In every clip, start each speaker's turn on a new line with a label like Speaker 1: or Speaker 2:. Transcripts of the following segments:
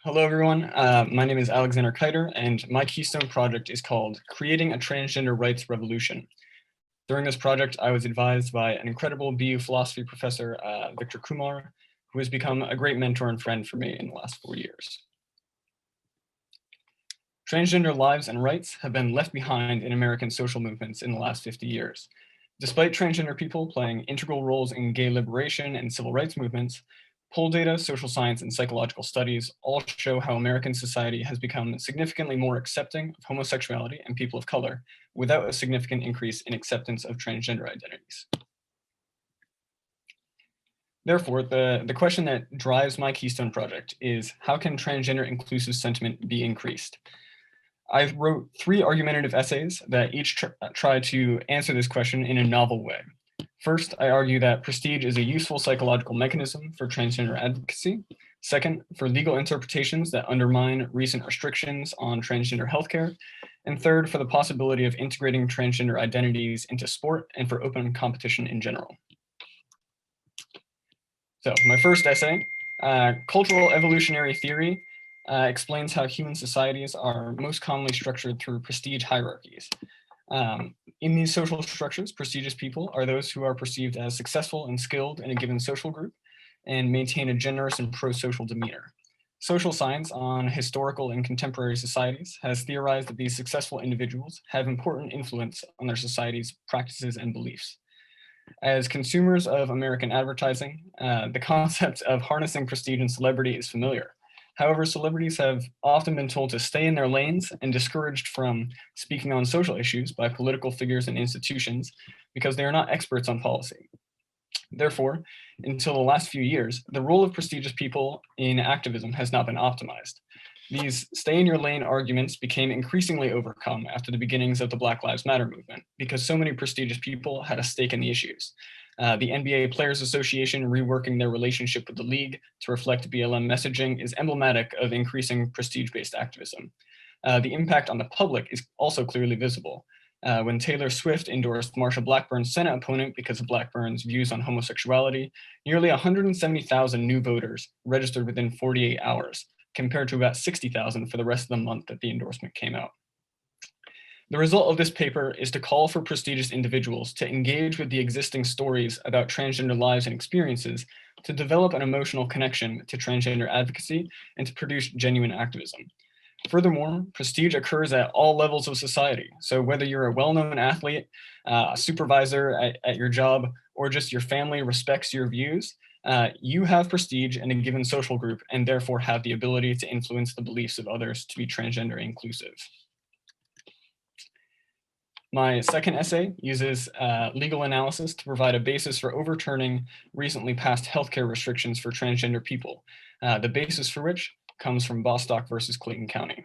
Speaker 1: Hello, everyone. My name is Alexander Keiter, and my Keystone project is called Creating a Transgender Rights Revolution. During this project, I was advised by an incredible BU philosophy professor, Victor Kumar, who has become a great mentor and friend for me in the last 4 years. Transgender lives and rights have been left behind in American social movements in the last 50 years. Despite transgender people playing integral roles in gay liberation and civil rights movements, poll data, social science, and psychological studies all show how American society has become significantly more accepting of homosexuality and people of color without a significant increase in acceptance of transgender identities. Therefore, the question that drives my Keystone project is, how can transgender inclusive sentiment be increased? I wrote 3 argumentative essays that each try to answer this question in a novel way. First, I argue that prestige is a useful psychological mechanism for transgender advocacy. Second, for legal interpretations that undermine recent restrictions on transgender healthcare. And third, for the possibility of integrating transgender identities into sport and for open competition in general. So my first essay, cultural evolutionary theory, explains how human societies are most commonly structured through prestige hierarchies. In these social structures, prestigious people are those who are perceived as successful and skilled in a given social group and maintain a generous and pro-social demeanor. Social science on historical and contemporary societies has theorized that these successful individuals have important influence on their society's practices and beliefs. As consumers of American advertising, the concept of harnessing prestige and celebrity is familiar. However, celebrities have often been told to stay in their lanes and discouraged from speaking on social issues by political figures and institutions because they are not experts on policy. Therefore, until the last few years, the role of prestigious people in activism has not been optimized. These stay-in-your-lane arguments became increasingly overcome after the beginnings of the Black Lives Matter movement because so many prestigious people had a stake in the issues. The NBA Players Association reworking their relationship with the league to reflect BLM messaging is emblematic of increasing prestige-based activism. The impact on the public is also clearly visible. When Taylor Swift endorsed Marsha Blackburn's Senate opponent because of Blackburn's views on homosexuality, nearly 170,000 new voters registered within 48 hours, compared to about 60,000 for the rest of the month that the endorsement came out. The result of this paper is to call for prestigious individuals to engage with the existing stories about transgender lives and experiences to develop an emotional connection to transgender advocacy and to produce genuine activism. Furthermore, prestige occurs at all levels of society. So whether you're a well-known athlete, a supervisor at your job, or just your family respects your views, you have prestige in a given social group and therefore have the ability to influence the beliefs of others to be transgender inclusive. My second essay uses legal analysis to provide a basis for overturning recently passed healthcare restrictions for transgender people, the basis for which comes from Bostock versus Clayton County.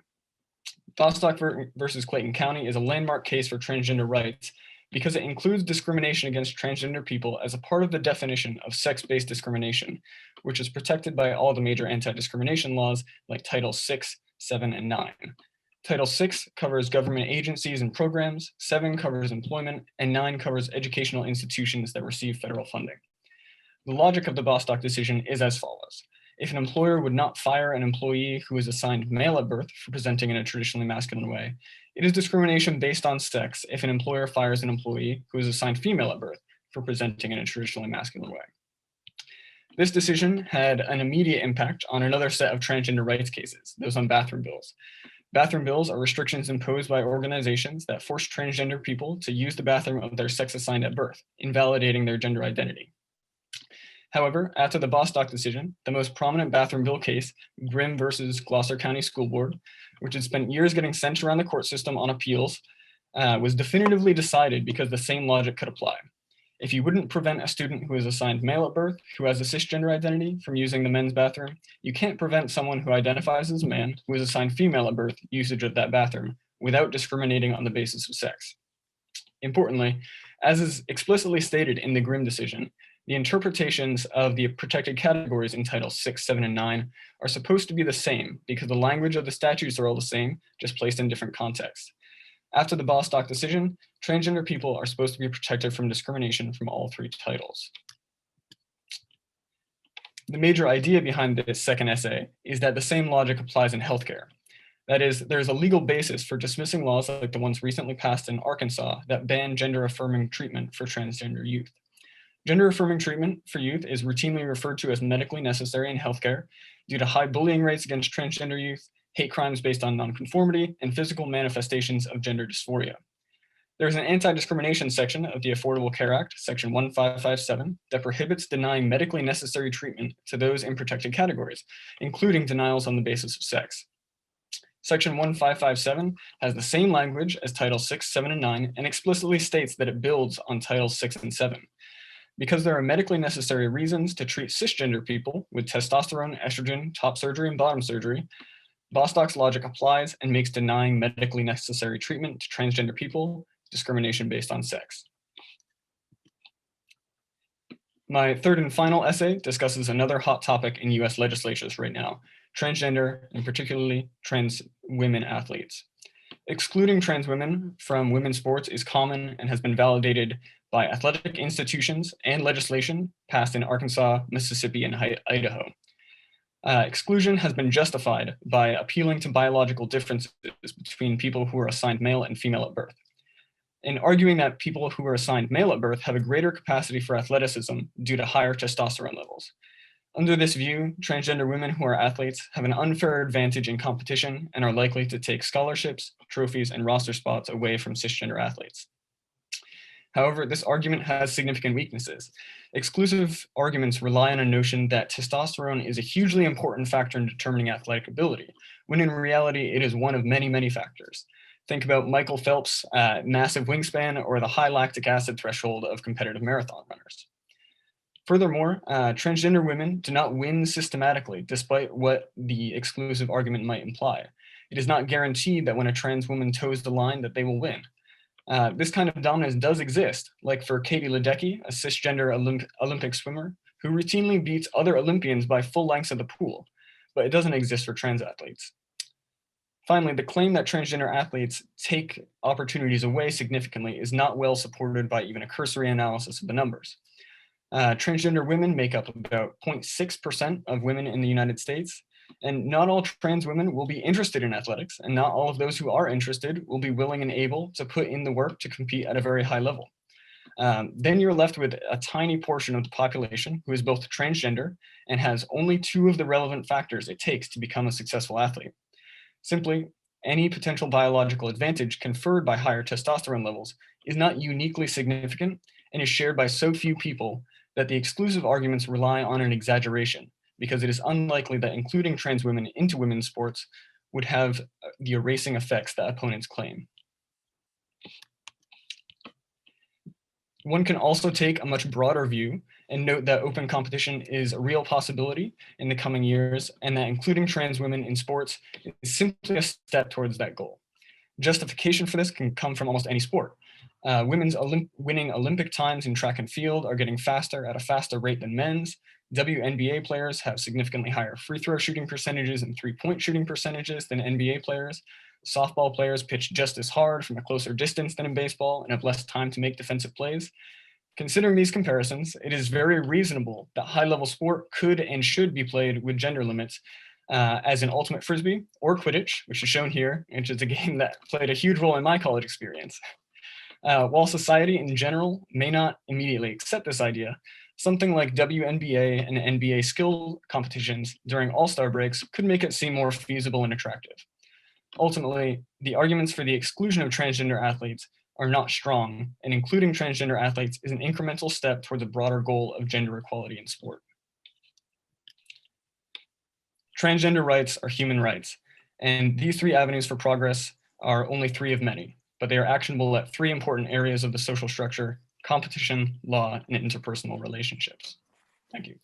Speaker 1: Bostock versus Clayton County is a landmark case for transgender rights because it includes discrimination against transgender people as a part of the definition of sex-based discrimination, which is protected by all the major anti-discrimination laws like Title 6, 7, and 9. Title 6 covers government agencies and programs, 7 covers employment, and 9 covers educational institutions that receive federal funding. The logic of the Bostock decision is as follows. If an employer would not fire an employee who is assigned male at birth for presenting in a traditionally masculine way, it is discrimination based on sex if an employer fires an employee who is assigned female at birth for presenting in a traditionally masculine way. This decision had an immediate impact on another set of transgender rights cases, those on bathroom bills. Bathroom bills are restrictions imposed by organizations that force transgender people to use the bathroom of their sex assigned at birth, invalidating their gender identity. However, after the Bostock decision, the most prominent bathroom bill case, Grimm versus Gloucester County School Board, which had spent years getting sent around the court system on appeals, was definitively decided because the same logic could apply. If you wouldn't prevent a student who is assigned male at birth, who has a cisgender identity, from using the men's bathroom, you can't prevent someone who identifies as a man, who is assigned female at birth, usage of that bathroom, without discriminating on the basis of sex. Importantly, as is explicitly stated in the Grimm decision, the interpretations of the protected categories in Title 6, 7, and 9 are supposed to be the same because the language of the statutes are all the same, just placed in different contexts. After the Bostock decision, transgender people are supposed to be protected from discrimination from all 3 titles. The major idea behind this second essay is that the same logic applies in healthcare. That is, there's a legal basis for dismissing laws like the ones recently passed in Arkansas that ban gender-affirming treatment for transgender youth. Gender-affirming treatment for youth is routinely referred to as medically necessary in healthcare due to high bullying rates against transgender youth, hate crimes based on nonconformity, and physical manifestations of gender dysphoria. There is an anti-discrimination section of the Affordable Care Act, Section 1557, that prohibits denying medically necessary treatment to those in protected categories, including denials on the basis of sex. Section 1557 has the same language as Title 6, 7, and 9, and explicitly states that it builds on Titles 6 and 7. Because there are medically necessary reasons to treat cisgender people with testosterone, estrogen, top surgery, and bottom surgery, Bostock's logic applies and makes denying medically necessary treatment to transgender people discrimination based on sex. My third and final essay discusses another hot topic in US legislatures right now, transgender and particularly trans women athletes. Excluding trans women from women's sports is common and has been validated by athletic institutions and legislation passed in Arkansas, Mississippi, and Idaho. Exclusion has been justified by appealing to biological differences between people who are assigned male and female at birth, and arguing that people who are assigned male at birth have a greater capacity for athleticism due to higher testosterone levels. Under this view, transgender women who are athletes have an unfair advantage in competition and are likely to take scholarships, trophies, and roster spots away from cisgender athletes. However, this argument has significant weaknesses. Exclusive arguments rely on a notion that testosterone is a hugely important factor in determining athletic ability, when in reality, it is one of many, many factors. Think about Michael Phelps' massive wingspan or the high lactic acid threshold of competitive marathon runners. Furthermore, transgender women do not win systematically, despite what the exclusive argument might imply. It is not guaranteed that when a trans woman toes the line that they will win. This kind of dominance does exist, like for Katie Ledecky, a cisgender Olympic swimmer, who routinely beats other Olympians by full lengths of the pool, but it doesn't exist for trans athletes. Finally, the claim that transgender athletes take opportunities away significantly is not well supported by even a cursory analysis of the numbers. Transgender women make up about 0.6% of women in the United States, and not all trans women will be interested in athletics, and not all of those who are interested will be willing and able to put in the work to compete at a very high level. Then you're left with a tiny portion of the population who is both transgender and has only 2 of the relevant factors it takes to become a successful athlete. Simply, any potential biological advantage conferred by higher testosterone levels is not uniquely significant and is shared by so few people that the exclusive arguments rely on an exaggeration, because it is unlikely that including trans women into women's sports would have the erasing effects that opponents claim. One can also take a much broader view and note that open competition is a real possibility in the coming years, and that including trans women in sports is simply a step towards that goal. Justification for this can come from almost any sport. Women's winning Olympic times in track and field are getting faster at a faster rate than men's. WNBA players have significantly higher free throw shooting percentages and three-point shooting percentages than NBA players. Softball players pitch just as hard from a closer distance than in baseball and have less time to make defensive plays. Considering these comparisons, it is very reasonable that high-level sport could and should be played with gender limits, as in ultimate frisbee or Quidditch, which is shown here, which is a game that played a huge role in my college experience. While society in general may not immediately accept this idea, something like WNBA and NBA skill competitions during all-star breaks could make it seem more feasible and attractive. Ultimately, the arguments for the exclusion of transgender athletes are not strong, and including transgender athletes is an incremental step towards a broader goal of gender equality in sport. Transgender rights are human rights, and these 3 avenues for progress are only 3 of many, but they are actionable at 3 important areas of the social structure: competition, law, and interpersonal relationships. Thank you.